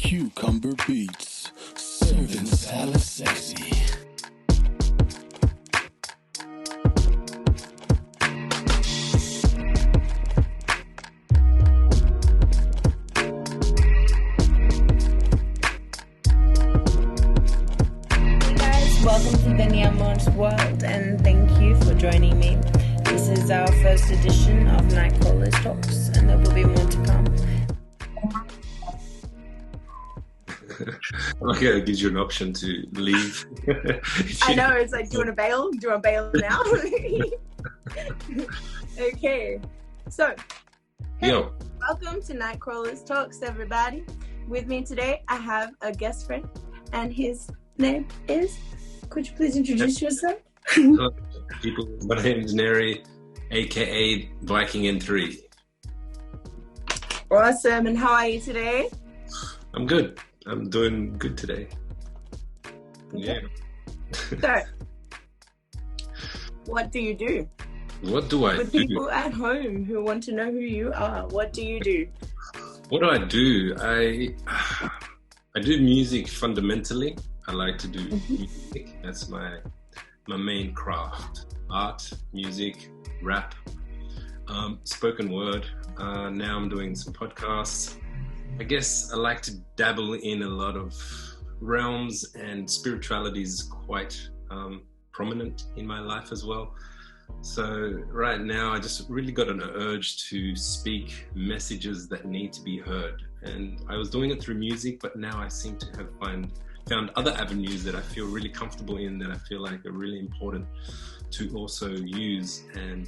QKBeats, serving salad sexy. Welcome to the Nero's world, and thank you for joining me. This is our first edition of Nightcrawlerz Talks, and there will be more to come. Like it gives you an option to leave. I know, it's like, do you want to bail? Do you want to bail now? Okay, so hey, welcome to Nightcrawlerz Talks, everybody. With me today, I have a guest friend, and his name is... Could you please introduce yourself? Hello, people. My name is Nero, aka VikingN3. Awesome. And how are you today? I'm good. I'm doing good today. Okay. Yeah. So, what do you do? What do I do? For people at home who want to know who you are, what do you do? What do? I do music fundamentally. I like to do music. That's my main craft. Art, music, rap, spoken word. Now I'm doing some podcasts. I guess I like to dabble in a lot of realms, and spirituality is quite prominent in my life as well. So right now I just really got an urge to speak messages that need to be heard. And I was doing it through music, but now I seem to have found other avenues that I feel really comfortable in, that I feel like are really important to also use. And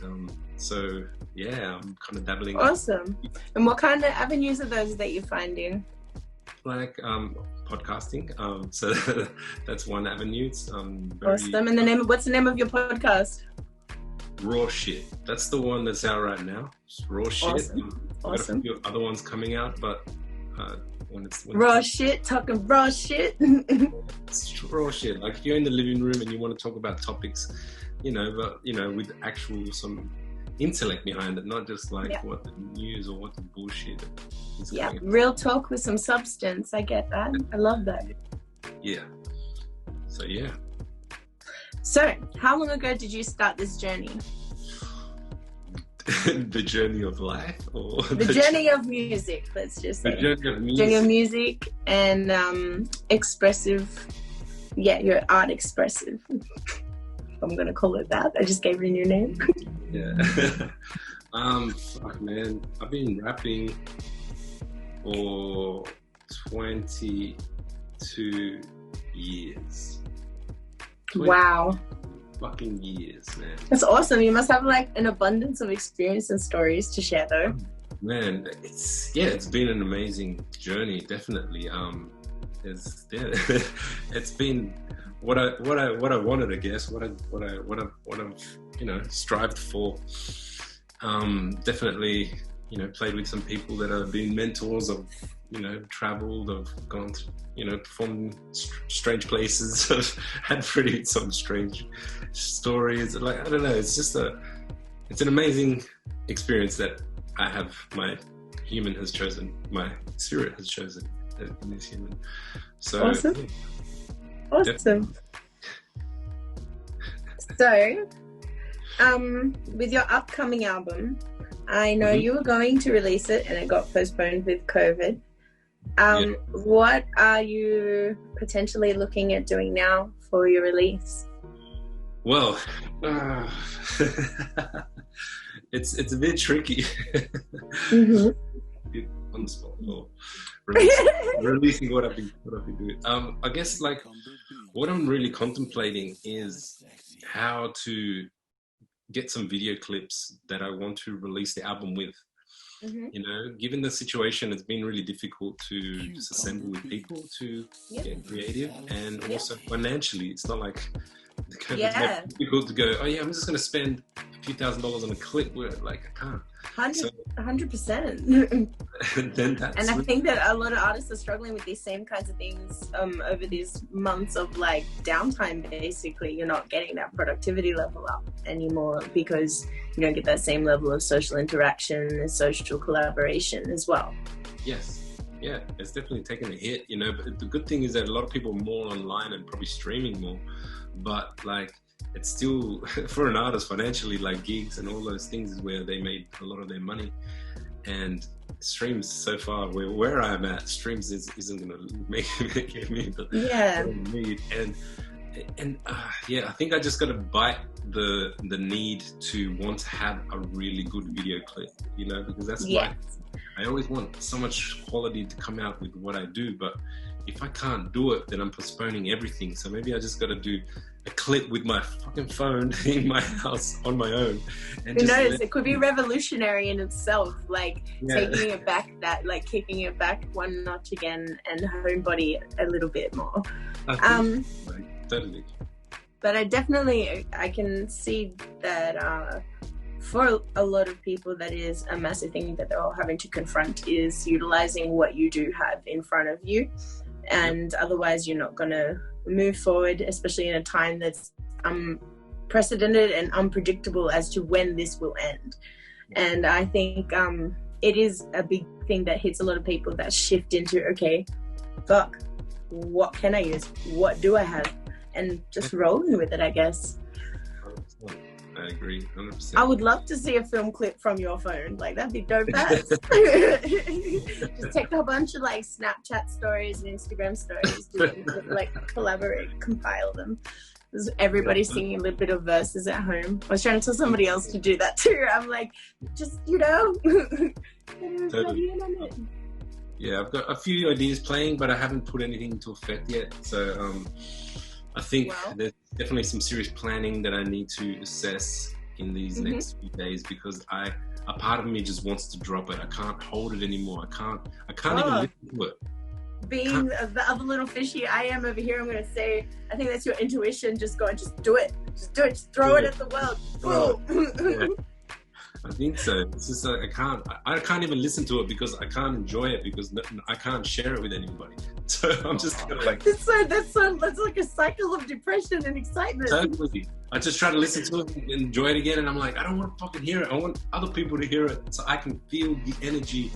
so yeah, I'm kind of dabbling. Awesome. And what kind of avenues are those that you're finding? Like podcasting. So that's one avenue. It's awesome. And what's the name of your podcast? Raw Shit. That's the one that's out right now. It's Raw Shit. Awesome. Got a few other ones coming out, but when raw shit, talking raw shit. It's raw shit. Like if you're in the living room and you want to talk about topics, with actual some intellect behind it, not just like what the news or what the bullshit is. Yeah, real talk with some substance. I get that. I love that. Yeah. So yeah. So, how long ago did you start this journey? The journey of life, or the journey of music, let's just say. The journey of music. Journey of music and expressive. Yeah, you're art expressive. I'm gonna call it that. I just gave it a new name. Yeah. Fuck man, I've been rapping for 22 years. Wow. Fucking years, man. That's awesome. You must have like an abundance of experience and stories to share, though. Man, it's been an amazing journey, definitely. It's been what I wanted, I guess. What I've strived for. Definitely, played with some people that have been mentors of. Traveled, I've gone to, performed strange places. I've had some strange stories. Like, I don't know, it's an amazing experience that I have. My human has chosen, my spirit has chosen in this human. So awesome. Yeah, awesome. So, with your upcoming album, I know you were going to release it and it got postponed with COVID. What are you potentially looking at doing now for your release? Well, it's a bit tricky. On the spot. Releasing what I've been doing. I guess like what I'm really contemplating is how to get some video clips that I want to release the album with. Given the situation, it's been really difficult to just assemble with people to get creative, and also financially, it's not like it's difficult to go, oh yeah, I'm just going to spend a few $1,000s on a clip. Where like I can't. 100%. Then that's and I think that a lot of artists are struggling with these same kinds of things over these months of like downtime. Basically, you're not getting that productivity level up anymore because you don't get that same level of social interaction and social collaboration as well. Yes. yeah, it's definitely taken a hit, you know. But the good thing is that a lot of people are more online and probably streaming more. But like, it's still for an artist financially, like gigs and all those things is where they made a lot of their money. And streams so far, where I'm at, streams isn't gonna make me the need. And yeah, I think I just got to bite the need to want to have a really good video clip, you know, because that's why I always want so much quality to come out with what I do. But if I can't do it, then I'm postponing everything. So maybe I just got to do a clip with my fucking phone in my house on my own. And who knows? It could be revolutionary in itself, like taking it back, that like kicking it back one notch again and homebody a little bit more. Totally. But I can see that for a lot of people, that is a massive thing that they're all having to confront, is utilizing what you do have in front of you. And otherwise you're not going to move forward, especially in a time that's unprecedented and unpredictable as to when this will end. And I think it is a big thing that hits a lot of people, that shift into, okay, fuck, what can I use? What do I have? And just rolling with it, I guess. 100%. I agree, 100%. I would love to see a film clip from your phone. Like, that'd be dope as. Just take a bunch of like Snapchat stories and Instagram stories, like collaborate, compile them. There's everybody singing a little bit of verses at home. I was trying to tell somebody else to do that too. I'm like, just, you know. Totally. Yeah, I've got a few ideas playing, but I haven't put anything into effect yet. So I think there's definitely some serious planning that I need to assess in these next few days, because a part of me just wants to drop it. I can't hold it anymore. I can't even listen to it. Being the other little fishy I am over here, I'm going to say, I think that's your intuition just going, just do it. Just do it. Just throw it at the world. Boom. I think so. It's just like I can't even listen to it because I can't enjoy it, because I can't share it with anybody. So I'm just kind of like, that's like a cycle of depression and excitement. Totally. I just try to listen to it and enjoy it again, and I'm like, I don't want to fucking hear it. I want other people to hear it so I can feel the energy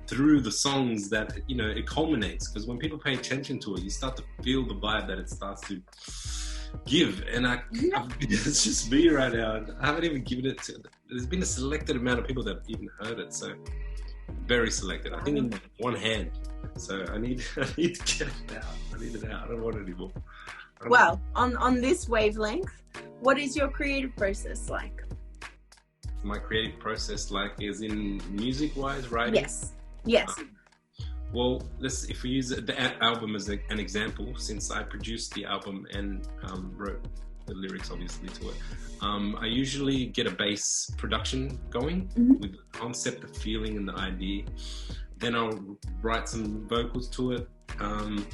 through the songs, that, you know, it culminates. Because when people pay attention to it, you start to feel the vibe that it starts to give. And it's just me right now. I haven't even given it to. There's been a selected amount of people that have even heard it, so very selected. I think in one hand. So I need to get it out. I need it out. I don't want it anymore. Well, on this wavelength, what is your creative process like? My creative process, like, is in music-wise, writing? Yes. Well, if we use the album as an example, since I produced the album and wrote the lyrics, obviously, to it, I usually get a bass production going with the concept, the feeling, and the idea. Then I'll write some vocals to it,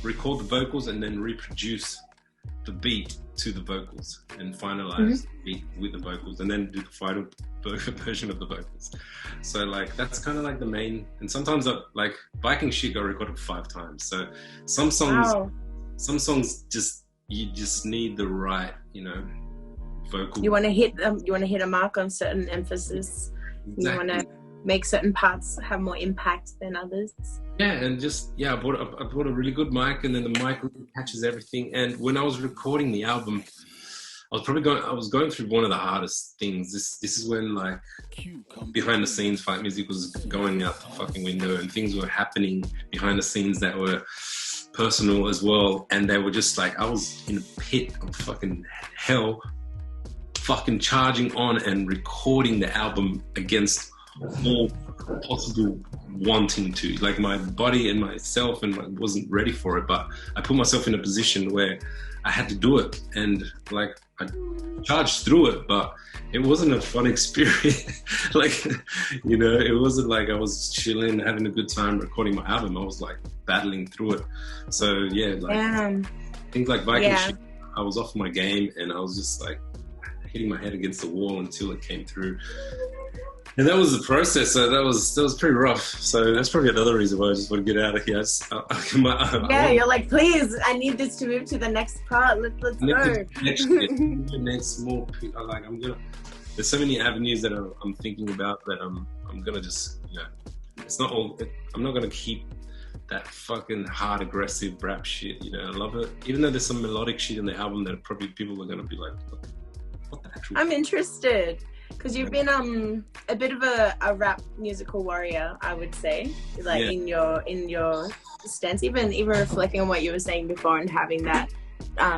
record the vocals, and then reproduce the beat to the vocals and finalize the beat with the vocals, and then do the final version of the vocals. So like, that's kind of like the main. And sometimes like Viking shit got recorded 5 times. So some songs you just need the right, you know, vocal. You want to hit a mark on certain emphasis. Exactly. You want to make certain parts have more impact than others. Yeah, and I bought a really good mic, and then the mic really catches everything. And when I was recording the album, I was going through one of the hardest things. This is when, like, behind the scenes fight music was going out the fucking window, and things were happening behind the scenes that were personal as well. And they were just like, I was in a pit of fucking hell, fucking charging on and recording the album against all possible wanting to. Like, my body and myself wasn't ready for it, but I put myself in a position where I had to do it, and like, I charged through it, but it wasn't a fun experience. Like, you know, it wasn't like I was chilling, having a good time recording my album. I was like battling through it. So yeah, like things like Viking shit, I was off my game, and I was just like hitting my head against the wall until it came through. And that was the process. So that was pretty rough. So that's probably another reason why I just want to get out of here. You're like, please, I need this to move to the next part. Let's go. Next more. Like, there's so many avenues that I'm thinking about that I'm gonna just, you know, it's not all. I'm not gonna keep that fucking hard, aggressive rap shit. You know, I love it. Even though there's some melodic shit in the album that probably people are gonna be like, what the actual? I'm interested because you've been a bit of a rap musical warrior, I would say, like in your stance. Even reflecting on what you were saying before and having that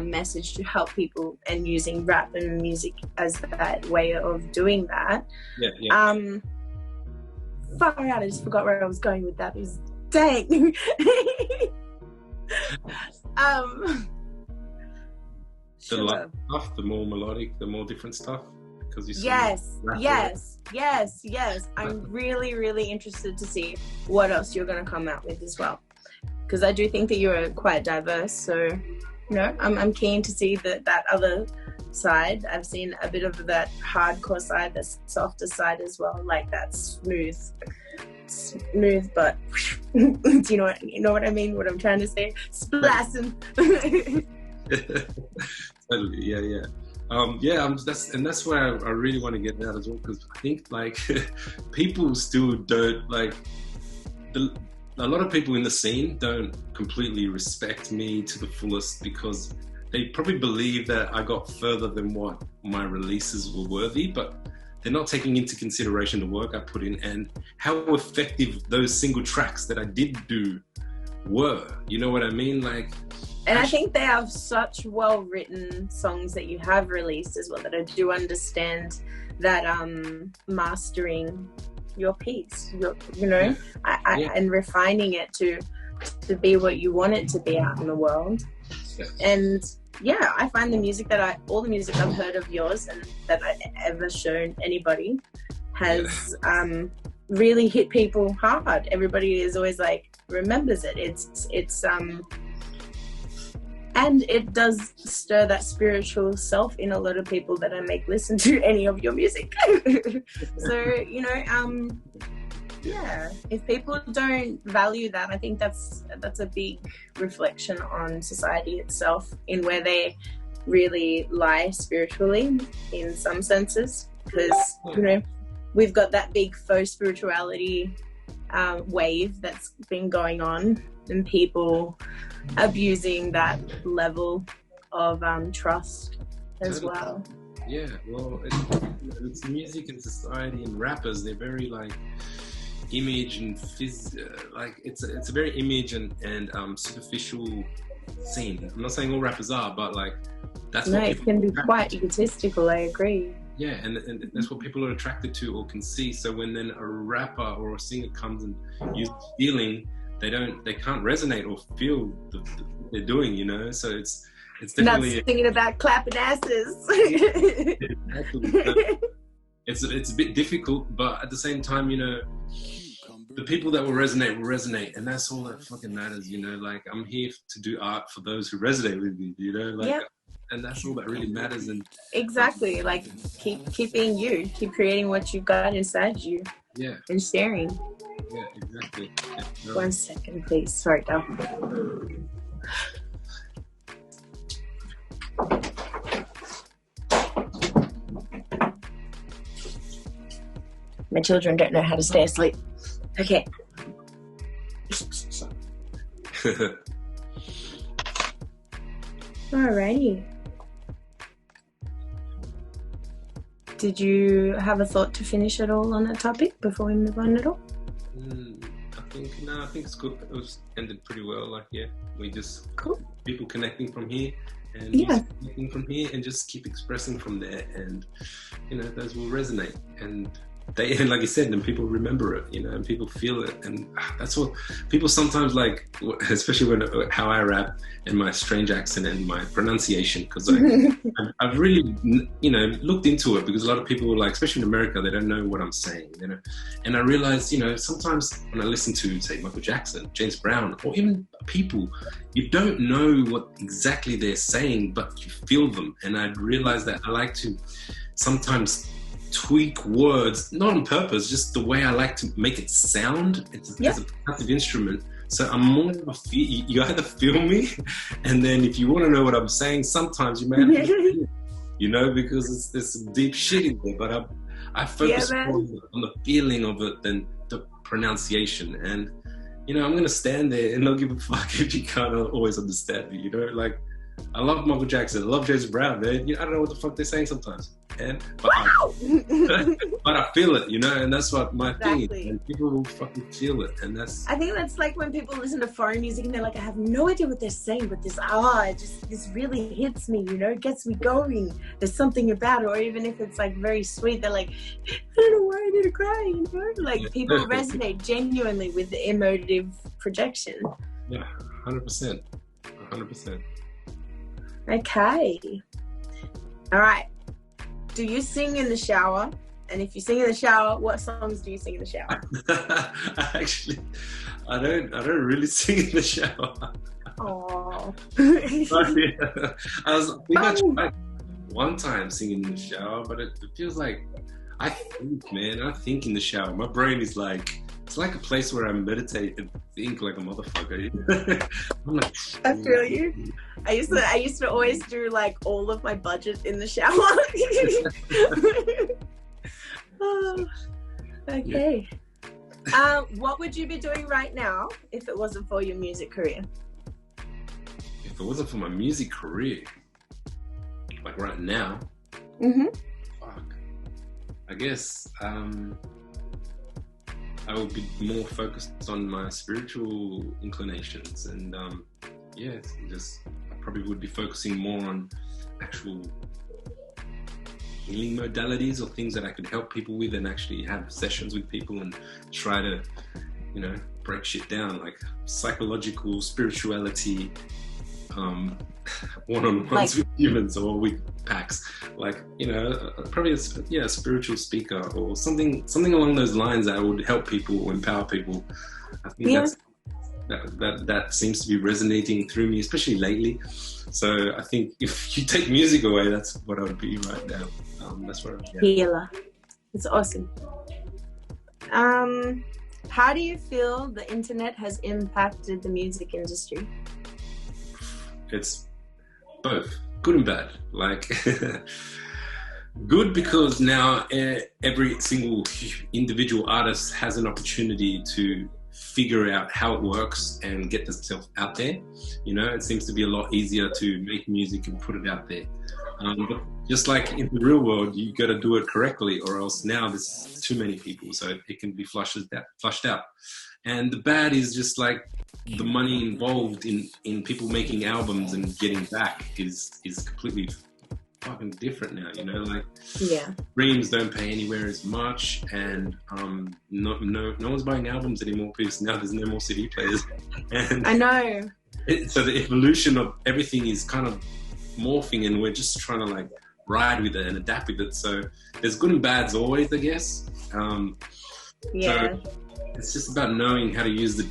message to help people and using rap and music as that way of doing that. Far out, I just forgot where I was going with that. Because, dang. The light stuff, the more melodic, the more different stuff. Because you yes. I'm really, really interested to see what else you're going to come out with as well. Because I do think that you're quite diverse. So, you know, I'm keen to see that other side. I've seen a bit of that hardcore side, the softer side as well, like that smooth, but do you know what I mean? What I'm trying to say? Splashing. Totally, yeah. That's where I really want to get out as well, because I think like people still don't like a lot of people in the scene don't completely respect me to the fullest, because they probably believe that I got further than what my releases were worthy, but they're not taking into consideration the work I put in and how effective those single tracks that I did do were. You know what I mean? Like, and I think they have such well-written songs that you have released as well, that I do understand that mastering your piece, and refining it to be what you want it to be out in the world. And yeah, I find all the music I've heard of yours and that I've ever shown anybody has really hit people hard. Everybody is always like, remembers it. It's and it does stir that spiritual self in a lot of people that I make listen to any of your music. So, you know, if people don't value that, I think that's a big reflection on society itself, in where they really lie spiritually in some senses, because, you know, we've got that big faux spirituality wave that's been going on, and people abusing that level of trust as well. Yeah, well, it's music and society and rappers, they're very like image and like it's a very image and superficial scene. I'm not saying all rappers are, but like that's what it can be quite egotistical. I agree. Yeah, and that's what people are attracted to or can see. So when then a rapper or a singer comes and uses feeling, they can't resonate or feel what they're doing, you know. So it's definitely not thinking about clapping asses. Exactly. It's a bit difficult, but at the same time, you know, the people that will resonate, and that's all that fucking matters, you know. Like, I'm here to do art for those who resonate with me, you know. Like, and that's all that really matters. And exactly, like keep being you, keep creating what you've got inside you. Yeah. And sharing. Yeah, exactly. Yeah, no. 1 second, please. Sorry, go. My children don't know how to stay asleep. Okay. Alrighty. Did you have a thought to finish it all on that topic before we move on at all? I think it's good. It was ended pretty well. Like, yeah, we just people connecting from here and connecting from here, and just keep expressing from there, and you know, those will resonate, and like you said, then people remember it, you know, and people feel it, and that's what people sometimes like, especially when how I rap and my strange accent and my pronunciation, because I've really, you know, looked into it, because a lot of people, like, especially in America, they don't know what I'm saying, you know, and I realized, you know, sometimes when I listen to, say, Michael Jackson, James Brown, or even people, you don't know what exactly they're saying, but you feel them, and I realized that I like to sometimes tweak words, not on purpose, just the way I like to make it sound. It's a passive instrument, so I'm more of a you either feel me, and then if you want to know what I'm saying, sometimes you may have to, you know, because there's some deep shit in there, but I focus more on the feeling of it than the pronunciation, and you know, I'm gonna stand there and not give a fuck if you can't always understand me. You know, like I love Michael Jackson, I love James Brown, man. You know, I don't know what the fuck they're saying sometimes, but I feel it, you know, and that's what my thing is. And people will fucking feel it, and that's. I think that's like when people listen to foreign music and they're like, I have no idea what they're saying, but this really hits me, you know, it gets me going. There's something about it, or even if it's like very sweet, they're like, I don't know why I need to cry, you know, like people resonate genuinely with the emotive projection. Yeah, 100%, 100%. Okay. All right. Do you sing in the shower? And if you sing in the shower, what songs do you sing in the shower? Actually, I don't really sing in the shower. Oh. I tried one time singing in the shower, but it feels like I think in the shower. My brain is like, it's like a place where I meditate and think like a motherfucker. I'm like, I feel you. I used to always do like all of my budget in the shower. Oh, okay. Yeah. What would you be doing right now if it wasn't for your music career? If it wasn't for my music career, like right now, fuck. I guess I would be more focused on my spiritual inclinations, and I probably would be focusing more on actual healing modalities or things that I could help people with, and actually have sessions with people and try to, you know, break shit down, like psychological spirituality, one-on-ones with humans or with packs, like, you know, probably a spiritual speaker or something along those lines that would help people or empower people. I think that seems to be resonating through me, especially lately. So I think if you take music away, that's what I would be right now. That's what I'm healer. It's awesome. How do you feel the internet has impacted the music industry? It's both good and bad. Like good because now every single individual artist has an opportunity to figure out how it works and get themselves out there. You know, it seems to be a lot easier to make music and put it out there. But just like in the real world, you got to do it correctly, or else now there's too many people, so it can be flushed out. And the bad is just like the money involved in people making albums and getting back is completely fucking different now, you know, like streams don't pay anywhere as much, and no one's buying albums anymore because now there's no more CD players. And I know. So the evolution of everything is kind of morphing, and we're just trying to like ride with it and adapt with it. So there's good and bads always, I guess. So it's just about knowing how to use the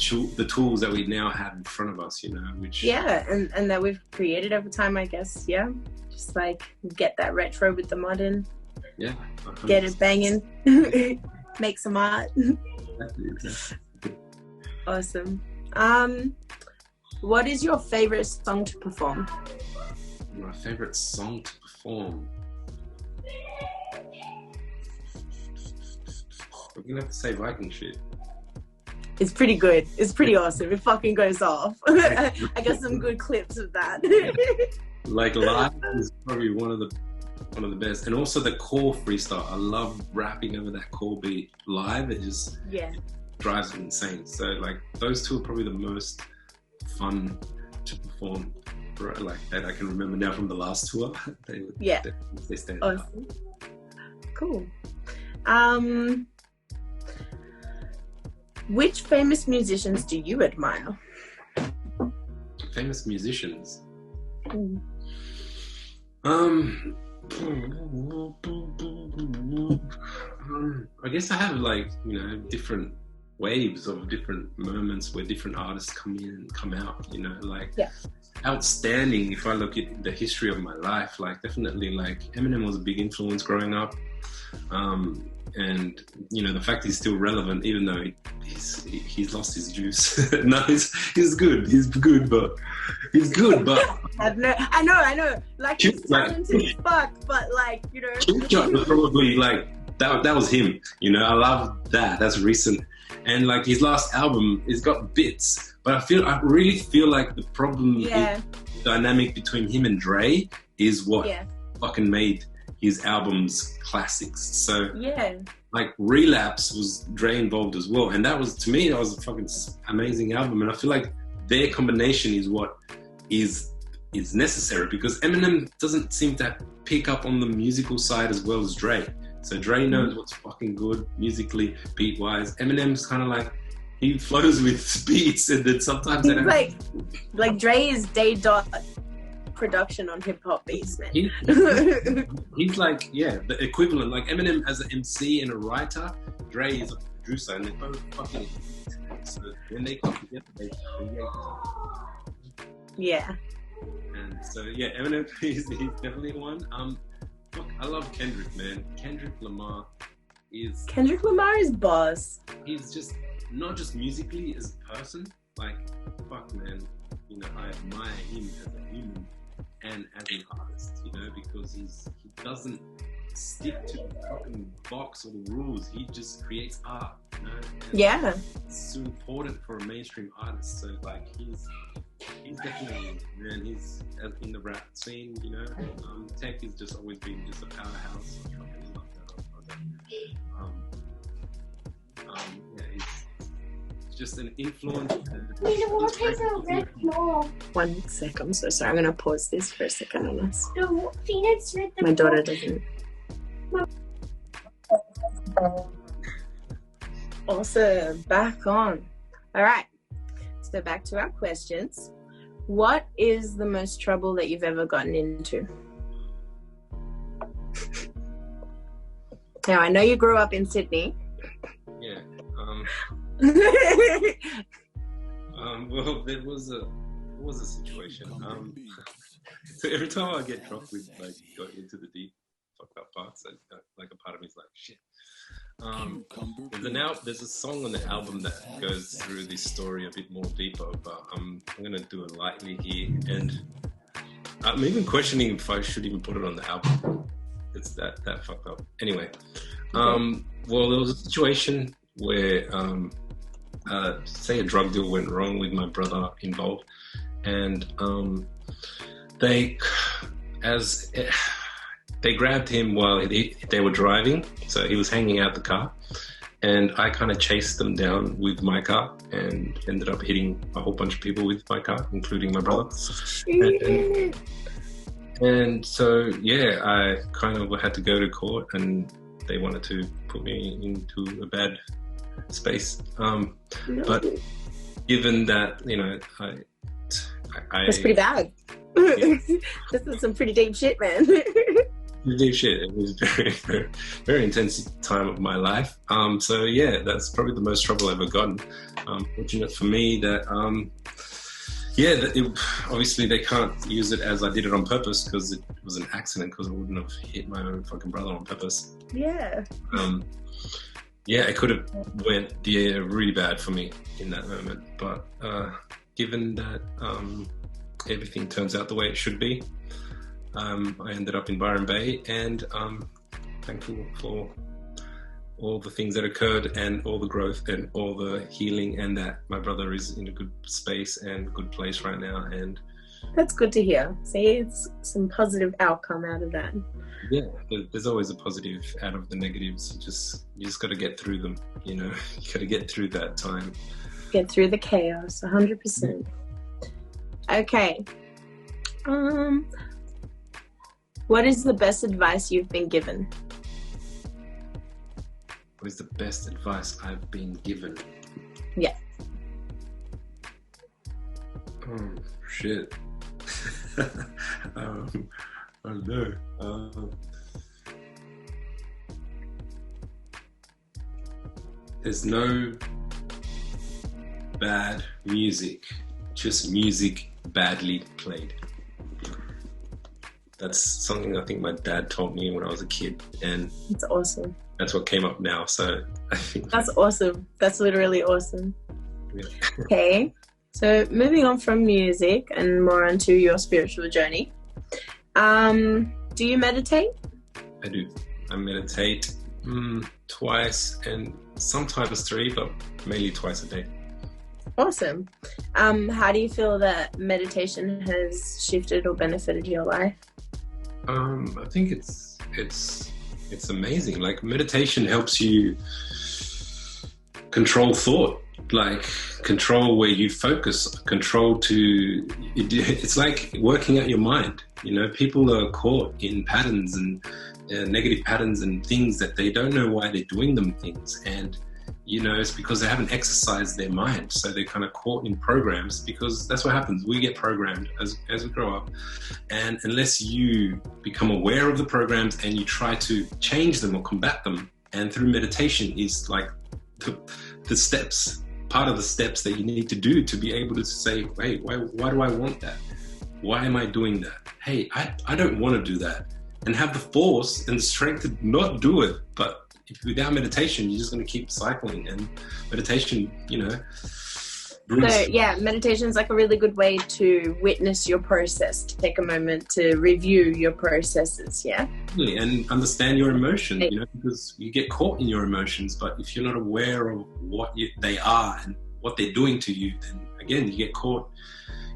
tools that we now have in front of us, you know, which and that we've created over time, I guess. Just like get that retro with the modern, 100%. Get it banging. Make some art. Exactly. Awesome. What is your favorite song to perform? My favorite song to perform, we're gonna have to say Viking shit. It's pretty good. It's pretty awesome. It fucking goes off. I got some good clips of that. Like live is probably one of the best, and also the core freestyle. I love rapping over that core beat live. It just drives me insane. So like those two are probably the most fun to perform, like that I can remember now from the last tour. They stand out. Awesome. Cool. Which famous musicians do you admire? Famous musicians. I guess I have like, you know, different waves of different moments where different artists come in and come out, you know, like outstanding. If I look at the history of my life, like definitely like Eminem was a big influence growing up. And you know, the fact he's still relevant, even though he's lost his juice. No, he's good. He's good, but I know. Like he's talented as fuck, but like, you know, QKBeats was probably like that was him. You know, I love that. That's recent. And like his last album, it's got bits, but I really feel like the problem, the dynamic between him and Dre is what fucking made his albums classics. So like Relapse was Dre involved as well, and that was, to me, that was a fucking amazing album. And I feel like their combination is what is necessary, because Eminem doesn't seem to pick up on the musical side as well as Dre. So Dre knows what's fucking good musically, beat wise. Eminem's kind of like, he flows with beats, and then sometimes he's like Dre is day dot production on hip hop beats, man. He's like, the equivalent. Like Eminem as an MC and a writer, Dre is a producer, and they're both fucking. So when they come together, they create. Yeah. And so Eminem is definitely one. Look, I love Kendrick, man. Kendrick Lamar is boss. He's just not just musically as a person. Like, fuck, man. You know, I admire him as a human and as an artist, you know, because he doesn't stick to the fucking box or the rules. He just creates art, you know? And it's so important for a mainstream artist. So like he's definitely, man, he's in the rap scene, you know. Tech has just always been just a powerhouse. I fucking love that. It's just an influence. One sec, I'm so sorry. I'm gonna pause this for a second on us. My daughter doesn't. Awesome, back on. All right, so back to our questions. What is the most trouble that you've ever gotten into? Now, I know you grew up in Sydney. Yeah. Well, there was a situation. So every time I get dropped with like got into the deep fucked up parts, like a part of me is like shit. There's a song on the album that goes through this story a bit more deeper, but I'm gonna do it lightly here, and I'm even questioning if I should even put it on the album. It's that fucked up. Anyway, well, there was a situation where say a drug deal went wrong with my brother involved, and they grabbed him while they were driving, so he was hanging out the car, and I kind of chased them down with my car and ended up hitting a whole bunch of people with my car, including my brother. And so I kind of had to go to court, and they wanted to put me into a bad space. But given that, you know, that's pretty bad. This is some pretty deep shit, man. Deep shit. It was very, very, very intense time of my life. So that's probably the most trouble I've ever gotten. Fortunate for me that obviously they can't use it as I did it on purpose, because it was an accident, because I wouldn't have hit my own fucking brother on purpose. It could have went really bad for me in that moment, but given that everything turns out the way it should be, I ended up in Byron Bay, and thankful for all the things that occurred and all the growth and all the healing, and that my brother is in a good space and good place right now. And that's good to hear. See, it's some positive outcome out of that. Yeah, there's always a positive out of the negatives. You just got to get through them, you know. You got to get through that time. Get through the chaos, 100%. Okay. What is the best advice you've been given? What is the best advice I've been given? Yeah. Oh, shit. I don't know. There's no bad music, just music badly played. That's something I think my dad told me when I was a kid, and it's awesome. That's what came up now, so I think that's awesome. That's literally awesome. Yeah. Okay, so moving on from music and more onto your spiritual journey. Do you meditate? I do. I meditate twice and sometimes 3, but mainly twice a day. Awesome. How do you feel that meditation has shifted or benefited your life? I think it's amazing. Like, meditation helps you control thought, like control where you focus, it's like working out your mind. You know, people are caught in patterns and negative patterns and things that they don't know why they're doing them things. And, you know, it's because they haven't exercised their mind. So they're kind of caught in programs, because that's what happens. We get programmed as we grow up. And unless you become aware of the programs and you try to change them or combat them, and through meditation is like the steps, part of the steps that you need to do to be able to say, hey, why do I want that? Why am I doing that? Hey, I don't want to do that. And have the force and the strength to not do it. But without meditation, you're just going to keep cycling. And meditation, you know. So yeah, meditation is like a really good way to witness your process, to take a moment to review your processes, yeah? And understand your emotions, you know, because you get caught in your emotions, but if you're not aware of what they are and what they're doing to you, then again, you get caught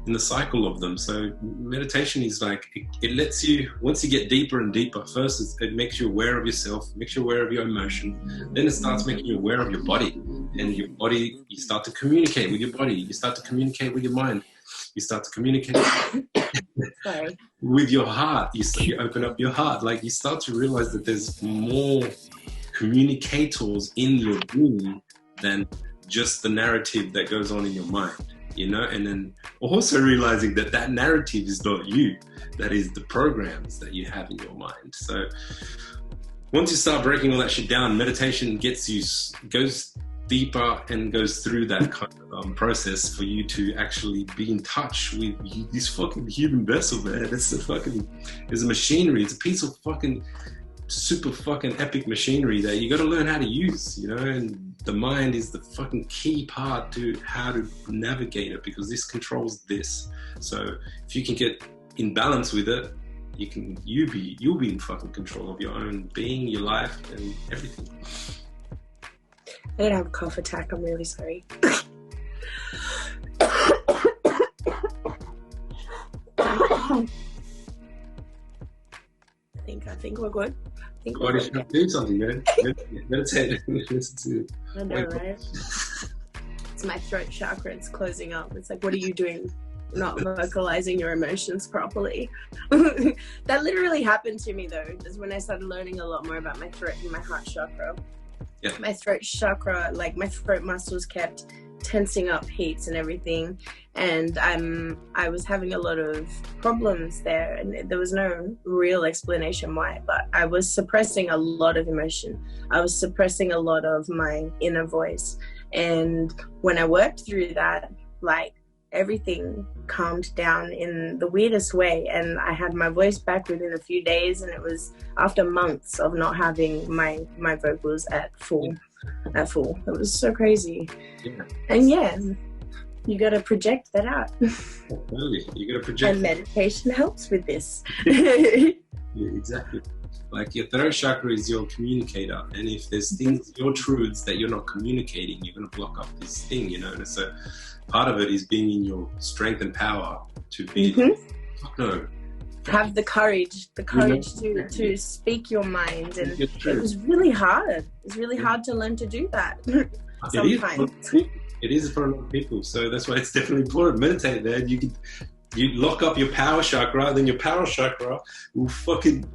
in the cycle of them. So meditation is like, it lets you, once you get deeper and deeper, first it makes you aware of yourself, makes you aware of your emotion, then it starts making you aware of your body. And your body, you start to communicate with your body, you start to communicate with your mind, you start to communicate with your heart, you open up your heart, like you start to realize that there's more communicators in your being than just the narrative that goes on in your mind. You know, and then also realizing that narrative is not you, that is the programs that you have in your mind. So once you start breaking all that shit down, meditation goes deeper and goes through that kind of process for you to actually be in touch with this fucking human vessel, man. It's a machinery. It's a piece of fucking super fucking epic machinery that you got to learn how to use, you know, and the mind is the fucking key part to how to navigate it, because this controls this. So if you can get in balance with it, you'll be in fucking control of your own being, your life, and everything. I didn't have a cough attack. I'm really sorry. I think we're good. God, you should do something, man. Meditate. Listen to. I know, right? It's my throat chakra. It's closing up. It's like, what are you doing? Not vocalizing your emotions properly. That literally happened to me though. Is when I started learning a lot more about my throat and my heart chakra. Yeah. My throat chakra, like my throat muscles kept tensing up heats and everything, and I was having a lot of problems there, and there was no real explanation why, but I was suppressing a lot of emotion. I was suppressing a lot of my inner voice, and when I worked through that, like, everything calmed down in the weirdest way, and I had my voice back within a few days, and it was after months of not having my vocals at full. It was so crazy. Yeah. And yeah, you got to project that out. Absolutely. You got to project. And meditation helps with this. Yeah, exactly. Like, your throat chakra is your communicator, and if there's things, your truths that you're not communicating, you're going to block up this thing, you know. And so part of it is being in your strength and power to be have the courage to speak your mind, and it was really hard. It's really hard to learn to do that. Sometimes it is for a lot of people, so that's why it's definitely important. Meditate, man. You lock up your power chakra, then your power chakra will fucking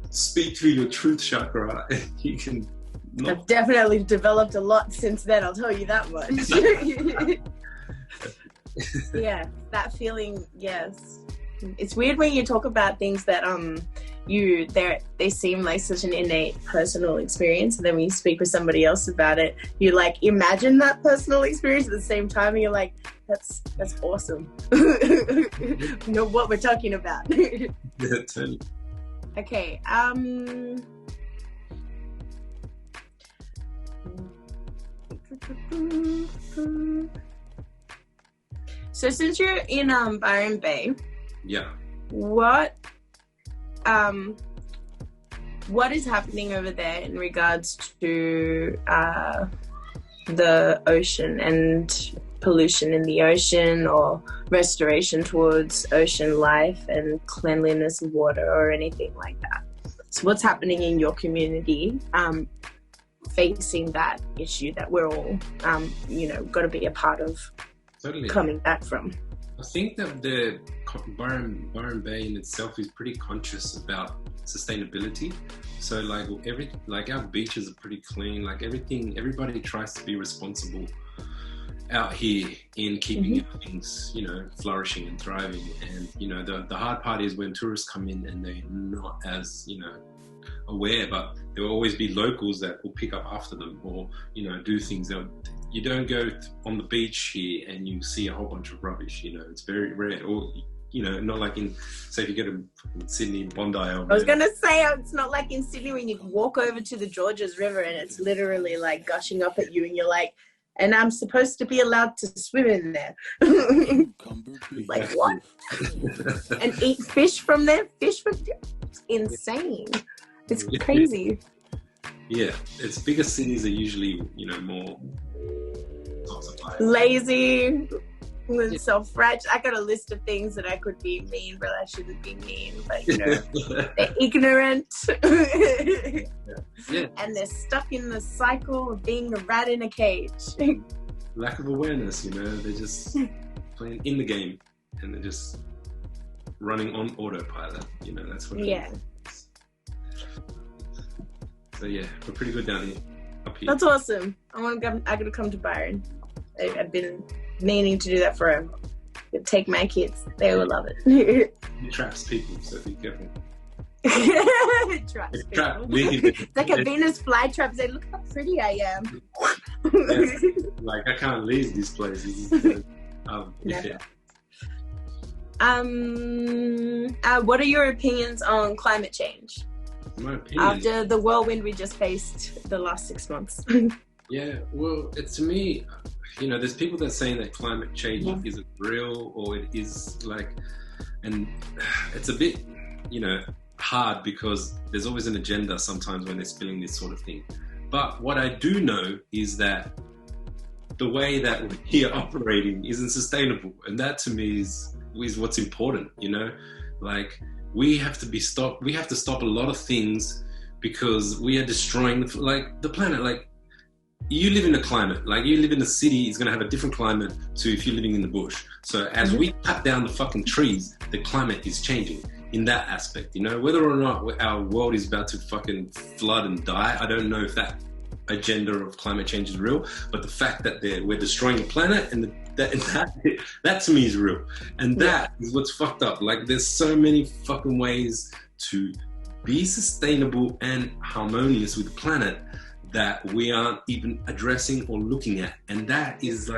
speak through your truth chakra, and you can. I've definitely developed a lot since then. I'll tell you that much. Yeah, that feeling. Yes. It's weird when you talk about things that they seem like such an innate personal experience, and then when you speak with somebody else about it, you like imagine that personal experience at the same time, and you're like, that's awesome. You know what we're talking about. Yeah, totally. Okay. So since you're in Byron Bay, yeah, what what is happening over there in regards to the ocean and pollution in the ocean, or restoration towards ocean life and cleanliness of water or anything like that? So what's happening in your community facing that issue that we're all, got to be a part of coming back from? I think that the Byron Bay in itself is pretty conscious about sustainability. So like our beaches are pretty clean. Like everybody tries to be responsible out here in keeping our things, flourishing and thriving. And the hard part is when tourists come in and they're not as aware, but there will always be locals that will pick up after them, or do things that you don't go on the beach here and you see a whole bunch of rubbish. It's very rare. Or not like say if you go to Sydney, Bondi. I was gonna say, it's not like in Sydney when you walk over to the Georges River and it's literally like gushing up at you, and you're like, and I'm supposed to be allowed to swim in there. Like what? And eat fish from there? It's insane. It's crazy. Yeah, its bigger cities are usually, more lazy, self-righteous. I got a list of things that I could be mean, but I shouldn't be mean. But they're ignorant, and they're stuck in the cycle of being a rat in a cage. Lack of awareness, they're just playing in the game, and they're just running on autopilot. That's what. Yeah. So yeah, we're pretty good down here, up here. That's awesome. I gotta come to Byron. I've been meaning to do that forever. Take my kids; they will love it. It traps people, so be careful. It traps people. It's like a Venus flytrap. Say, look how pretty I am. Yeah. Like I can't leave these places. Yeah. What are your opinions on climate change? My opinion, after the whirlwind we just faced the last 6 months. Yeah, well, to me, there's people that are saying that climate change isn't real, or it is and it's a bit, hard because there's always an agenda sometimes when they're spilling this sort of thing. But what I do know is that the way that we are operating isn't sustainable, and that to me is what's important. We have to stop a lot of things because we are destroying the planet. You live in a climate, you live in a city, it's going to have a different climate to if you're living in the bush. So as we cut down the fucking trees, the climate is changing in that aspect. Whether or not our world is about to fucking flood and die, I don't know if that agenda of climate change is real, but the fact that we're destroying the planet and that to me is real, and that is what's fucked up. There's so many fucking ways to be sustainable and harmonious with the planet that we aren't even addressing or looking at, and that is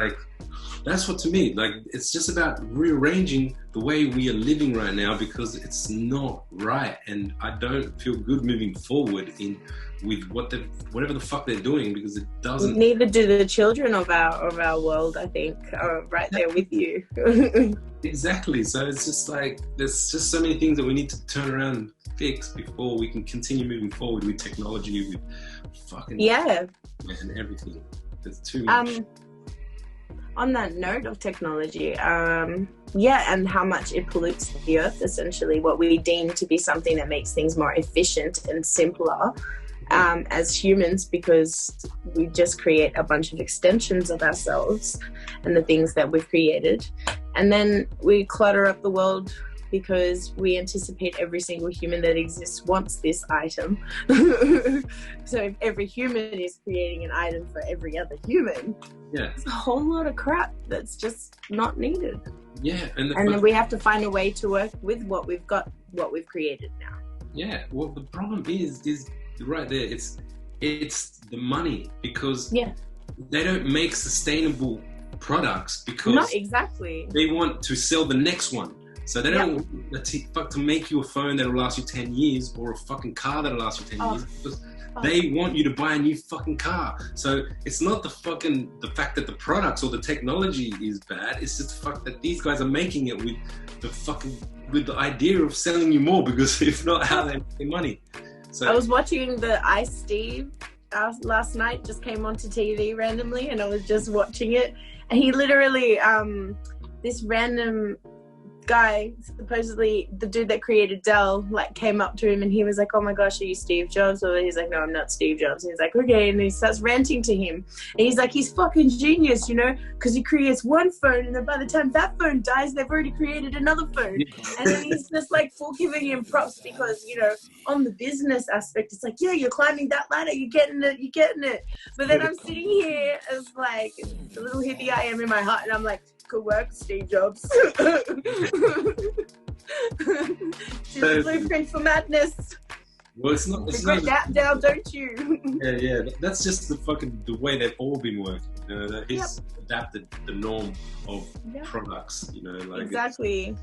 that's what to me it's just about rearranging the way we are living right now, because it's not right, and I don't feel good moving forward with whatever the fuck they're doing, because it doesn't. Neither do the children of our world, I think, are right there with you. Exactly. So it's just there's just so many things that we need to turn around and fix before we can continue moving forward with technology, with fucking and everything. There's too much. On that note of technology, and how much it pollutes the earth, essentially, what we deem to be something that makes things more efficient and simpler as humans, because we just create a bunch of extensions of ourselves and the things that we've created. And then we clutter up the world because we anticipate every single human that exists wants this item. So if every human is creating an item for every other human, it's a whole lot of crap that's just not needed. Yeah, and then we have to find a way to work with what we've got, what we've created now. Yeah, well, the problem is right there. It's the money, because they don't make sustainable products because not exactly. They want to sell the next one. So they don't want to make you a phone that'll last you 10 years or a fucking car that'll last you 10 years, because they want you to buy a new fucking car. So it's not the fact that the products or the technology is bad. It's just the fact that these guys are making it with the idea of selling you more, because if not, how they make their money. So I was watching the Ice Steve last night, just came onto TV randomly, and I was just watching it, and he literally, this random guy, supposedly the dude that created Dell, like came up to him and he was like, oh my gosh, are you Steve Jobs? Or he's like, no, I'm not Steve Jobs. And he's like, okay. And he starts ranting to him, and he's like, he's fucking genius, you know, because he creates one phone, and then by the time that phone dies, they've already created another phone. And then he's just like full giving him props, because, you know, on the business aspect, it's like, yeah, you're climbing that ladder, you're getting it. But then I'm sitting here as like the little hippie I am in my heart, and I'm like, good work, Steve Jobs. She's the blueprint for madness. Well, it's not. It's regret not that now, don't you? Yeah. That's just the way they've all been working. You know, that he's adapted the norm of products. You know, like exactly.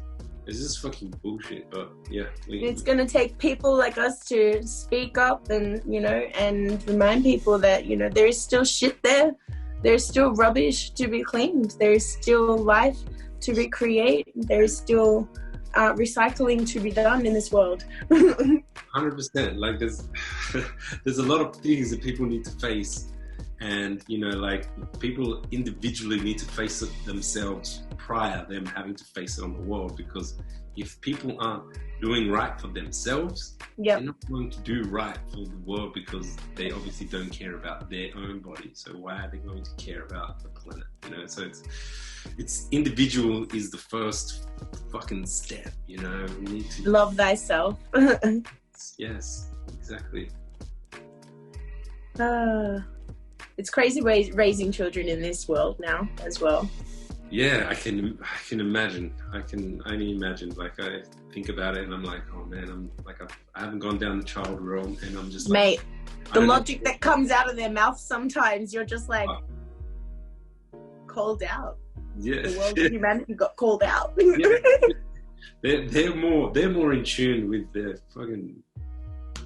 It's just fucking bullshit. But yeah, it's gonna take people like us to speak up and, you know, and remind people that, you know, there is still shit there. There's still rubbish to be cleaned. There is still life to recreate. There is still recycling to be done in this world. 100%. Like there's a lot of things that people need to face, and, you know, like people individually need to face it themselves prior to them having to face it on the world. Because if people aren't doing right for themselves, they're not going to do right for the world, because they obviously don't care about their own body. So why are they going to care about the planet? You know, so it's individual is the first fucking step. You know, we need to love thyself. Yes, exactly. It's crazy raising children in this world now as well. Yeah, I can imagine. I can only imagine. Like, I think about it and I'm like, oh man, I haven't gone down the child realm, and I'm just like, mate, the logic that comes out of their mouth, sometimes you're just like called out. Yeah, the world of humanity got called out. They're more in tune with their fucking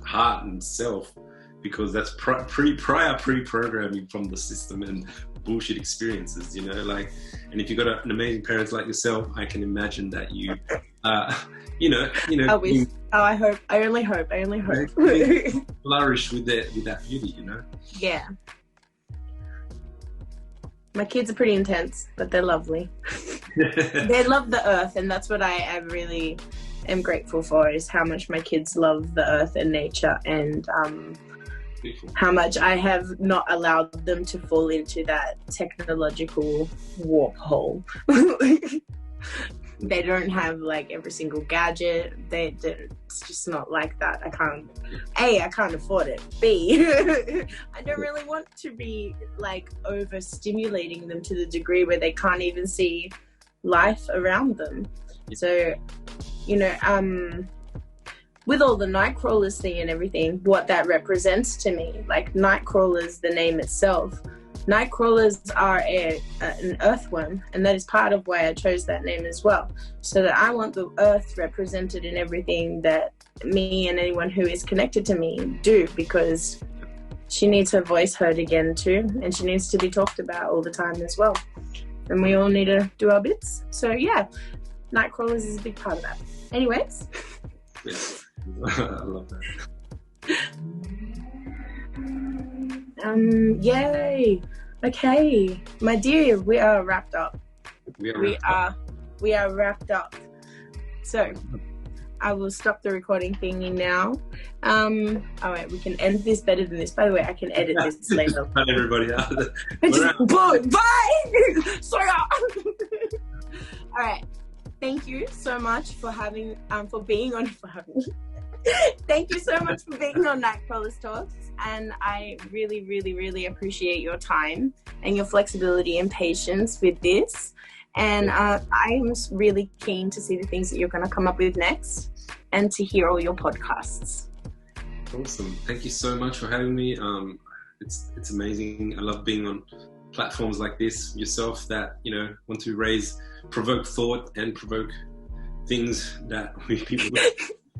heart and self, because that's prior pre-programming from the system and bullshit experiences, you know, like. And if you've got an amazing parents like yourself, I can imagine that you, you know. I wish. I only hope. Flourish with that beauty, you know. Yeah. My kids are pretty intense, but they're lovely. They love the earth, and that's what I really am grateful for, is how much my kids love the earth and nature, and how much I have not allowed them to fall into that technological warp hole. They don't have like every single gadget. It's just not like that. I can't afford it. B, I don't really want to be like overstimulating them to the degree where they can't even see life around them. So, you know, with all the Nightcrawlerz thing and everything, what that represents to me, like Nightcrawlerz, the name itself, Nightcrawlerz are an earthworm, and that is part of why I chose that name as well. So that I want the earth represented in everything that me and anyone who is connected to me do, because she needs her voice heard again too, and she needs to be talked about all the time as well. And we all need to do our bits. So yeah, Nightcrawlerz is a big part of that. Anyways. Yes. I love that. Yay. Okay, my dear, we are wrapped up. We are wrapped up. So I will stop the recording thingy now. All right, we can end this better than this. By the way, I can edit this later. Cut everybody out. Bye. Sorry. All right. Thank you so much for having Thank you so much for being on Nightcrawlerz Talks, and I really, really, really appreciate your time and your flexibility and patience with this. And I'm really keen to see the things that you're going to come up with next, and to hear all your podcasts. Awesome! Thank you so much for having me. It's amazing. I love being on platforms like this yourself that, you know, want to provoke thought and provoke things that people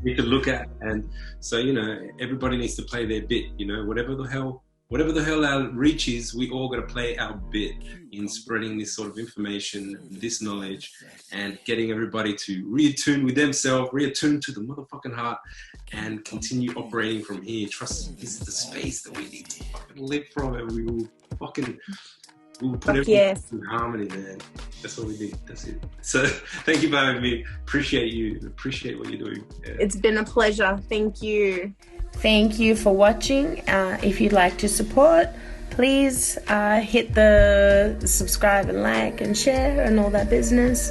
need to look at. And so, you know, everybody needs to play their bit, you know, whatever the hell whatever the hell our reach is, we all got to play our bit in spreading this sort of information, this knowledge, and getting everybody to reattune with themselves, reattune to the motherfucking heart, and continue operating from here. Trust me, this is the space that we need to fucking live from, and we will put everything in harmony, man. That's what we need. That's it. So thank you for having me. Appreciate you. Appreciate what you're doing. Yeah. It's been a pleasure. Thank you. Thank you for watching. If you'd like to support, please hit the subscribe and like and share and all that business.